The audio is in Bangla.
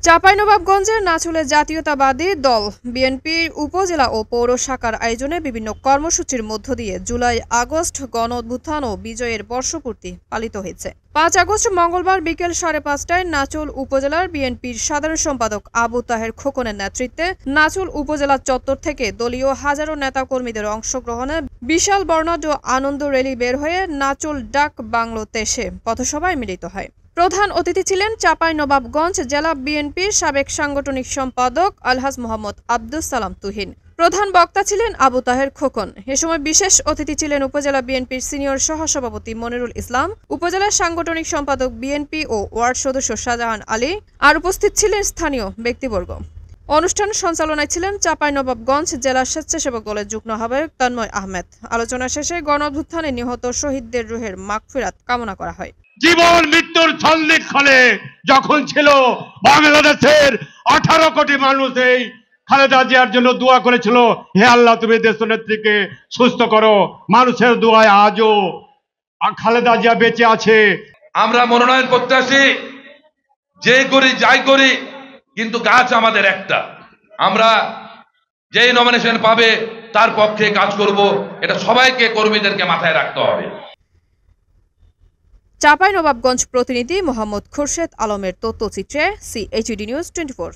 চাঁপাইনবাবগঞ্জের নাচুলে জাতীয়তাবাদী দল বিএনপির উপজেলা ও পৌর শাখার আয়োজনে বিভিন্ন কর্মসূচির মধ্য দিয়ে জুলাই আগস্ট গণ অভ্যুত্থান ও বিজয়ের বর্ষপূর্তি পালিত হয়েছে। ৫ আগস্ট মঙ্গলবার বিকেল ৫:৩০টায় নাচুল উপজেলার বিএনপির সাধারণ সম্পাদক আবু তাহের খোকনের নেতৃত্বে নাচুল উপজেলা চত্বর থেকে দলীয় হাজারো নেতাকর্মীদের অংশগ্রহণে বিশাল বর্ণাঢ্য আনন্দ র্যালি বের হয়ে নাচুল ডাক বাংলোতে এসে পথসভায় মিলিত হয়। প্রধান অতিথি ছিলেন চাঁপাইনবাবগঞ্জ জেলা বিএনপির সাবেক সাংগঠনিক সম্পাদক আলহাজ মোহাম্মদ আব্দুস সালাম তুহিন। প্রধান বক্তা ছিলেন আবু তাহের খোকন। এ সময় বিশেষ অতিথি ছিলেন উপজেলা বিএনপির সিনিয়র সহসভাপতি মনিরুল ইসলাম, উপজেলা সাংগঠনিক সম্পাদক বিএনপি ও ওয়ার্ড সদস্য শাহজাহান আলী, আর উপস্থিত ছিলেন স্থানীয় ব্যক্তিবর্গ। অনুষ্ঠান সঞ্চালনায় ছিলেন চাঁপাইনবাবগঞ্জ জেলা স্বেচ্ছাসেবক দলের যুগ্ম আহ্বায়ক তন্ময় আহমেদ। আলোচনা শেষে গণ অভ্যুত্থানে নিহত শহীদদের রুহের মাগফিরাত কামনা করা হয়। জীবন মৃত্যুর সন্ধিক্ষণে যখন ছিল বাংলাদেশের 18 কোটি মানুষ এই খালেদা জিয়ার জন্য দোয়া করেছিল, হে আল্লাহ তুমি দেশনেত্রীকে সুস্থ করো। মানুষের দোয়ায় আজও খালেদা জিয়া বেঁচে আছে। আমরা মনোনয়ন প্রত্যাশী, যে করি যাই করি, কিন্তু কাজ আমাদের একটা। আমরা যেই নমিনেশন পাবে তার পক্ষে কাজ করব, এটা সবাইকে কর্মীদেরকে মাথায় রাখতে হবে। চাঁপাইনবাবগঞ্জ প্রতিনিধি মোহাম্মদ খুরশেদ আলমের তথ্যচিত্রে CHED নিউজ 24।